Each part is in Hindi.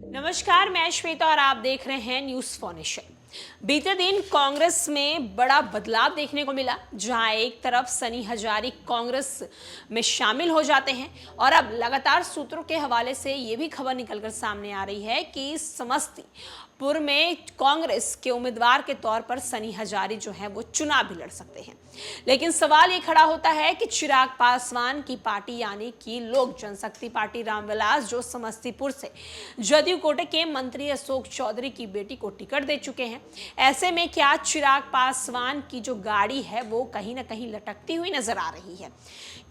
नमस्कार, मैं श्वेता और आप देख रहे हैं न्यूज फॉर नेशन। बीते दिन कांग्रेस में बड़ा बदलाव देखने को मिला, जहां एक तरफ सनी हजारी कांग्रेस में शामिल हो जाते हैं और अब लगातार सूत्रों के हवाले से ये भी खबर निकलकर सामने आ रही है कि समस्तीपुर में कांग्रेस के उम्मीदवार के तौर पर सनी हजारी जो है वो चुनाव भी लड़ सकते हैं। लेकिन सवाल ये खड़ा होता है कि चिराग पासवान की पार्टी यानी कि लोक जनशक्ति पार्टी रामविलास जो समस्तीपुर से जदयू कोटे के मंत्री अशोक चौधरी की बेटी को टिकट दे चुके हैं, ऐसे में क्या चिराग पासवान की जो गाड़ी है वो कहीं ना कहीं लटकती हुई नजर आ रही है।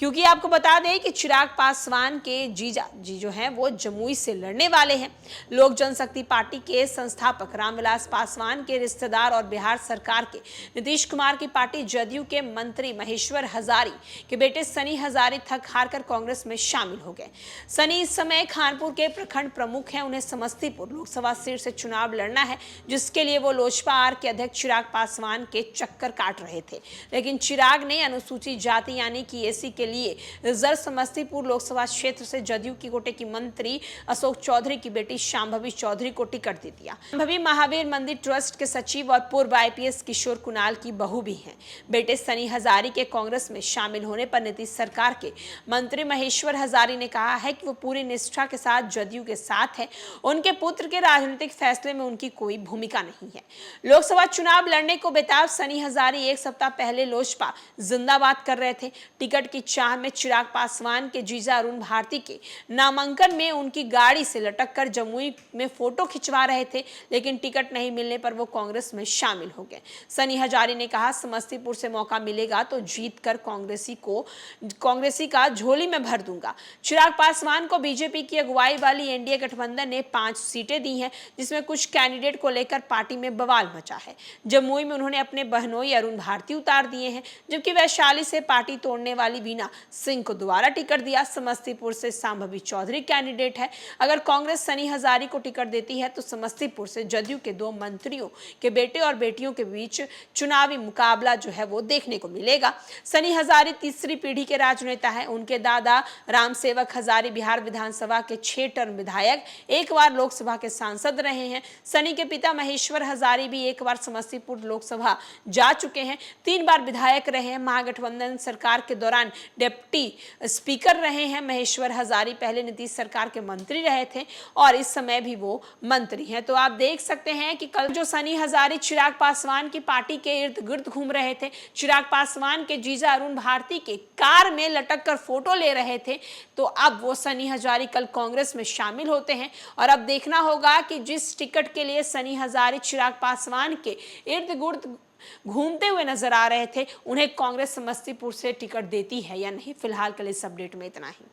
क्योंकि आपको बता दें कि चिराग पासवान के जीजा जी जो हैं वो जमुई से लड़ने वाले हैं। लोक जनशक्ति पार्टी के संस्थापक रामविलास पासवान के रिश्तेदार और बिहार सरकार के नीतीश कुमार की पार्टी जदयू के मंत्री महेश्वर हजारी के बेटे सनी हजारी थक हारकर कांग्रेस में शामिल हो गए। सनी इस समय खानपुर के प्रखंड प्रमुख हैं। उन्हें समस्तीपुर लोकसभा सीट से चुनाव लड़ना है, जिसके लिए वो लोजपा आर के अध्यक्ष चिराग पासवान के चक्कर काट रहे थे। लेकिन चिराग ने अनुसूचित जाति यानी कि एसी के लिए रिजर्व समस्तीपुर लोकसभा क्षेत्र से जदयू की कोटे की मंत्री अशोक चौधरी की बेटी शांभवी चौधरी को टिकट दे दिया। शांभवी महावीर मंदिर ट्रस्ट के सचिव और पूर्व आईपीएस किशोर कुणाल की बहू भी हैं। बेटे सनी हजारी के कांग्रेस में शामिल होने पर नीतीश सरकार के मंत्री महेश्वर हजारी ने कहा है कि वो पूरी निष्ठा के साथ जदयू के साथ है। उनके पुत्र के राजनीतिक फैसले में उनकी कोई भूमिका नहीं है। लोकसभा चुनाव लड़ने को बेताब सनी हजारी एक सप्ताह पहले लोजपा जिंदाबाद कर रहे थे। टिकट की चाह में चिराग पासवान के जीजा अरुण भारती के नामांकन में उनकी गाड़ी से लटक कर जमुई में फोटो खिंचवा रहे थे, लेकिन टिकट नहीं मिलने पर वो कांग्रेस में शामिल हो गए। सनी हजारी ने कहा, समस्तीपुर से मौका मिलेगा तो जीत कर कांग्रेसी का झोली में भर दूंगा। चिराग पासवान को बीजेपी की अगुवाई वाली एनडीए गठबंधन ने 5 सीटें दी हैं, जिसमें कुछ कैंडिडेट को लेकर पार्टी में बवाल मचा है। जमुई में उन्होंने अपने बहनोई अरुण भारती उतार दिए हैं, जबकि वैशाली से पार्टी तोड़ने वाली वीना सिंह को दोबारा टिकट दिया। समस्तीपुर से शांभवी चौधरी कैंडिडेट है। अगर कांग्रेस सनी हजारी को टिकट देती है तो समस्तीपुर से जदयू के 2 मंत्रियों के बेटे और बेटियों के बीच चुनावी मुकाबला जो है वो देखने को मिलेगा। सनी हजारी तीसरी पीढ़ी के राजनेता है। उनके दादा रामसेवक हजारी बिहार विधानसभा के 6 टर्म विधायक, एक बार लोकसभा के सांसद रहे हैं। सनी के पिता महेश्वर हजारी भी एक बार समस्तीपुर लोकसभा जा चुके हैं, 3 बार विधायक रहे हैं। महागठबंधन सरकार के दौरान डिप्टी स्पीकर रहे हैं। महेश्वर हजारी पहले नीतीश सरकार के मंत्री रहे थे और इस समय भी वो मंत्री हैं। तो आप देख सकते हैं कि कल जो सनी हजारी चिराग पासवान की पार्टी के इर्द गिर्द घूम रहे थे, चिराग पासवान के जीजा अरुण भारती के कार में लटक कर फोटो ले रहे थे, तो अब वो सनी हजारी कल कांग्रेस में शामिल होते हैं। और अब देखना होगा कि जिस टिकट के लिए सनी हजारी चिराग पासवान के इर्द गिर्द घूमते हुए नजर आ रहे थे, उन्हें कांग्रेस समस्तीपुर से टिकट देती है या नहीं। फिलहाल के लिए इस अपडेट में इतना ही।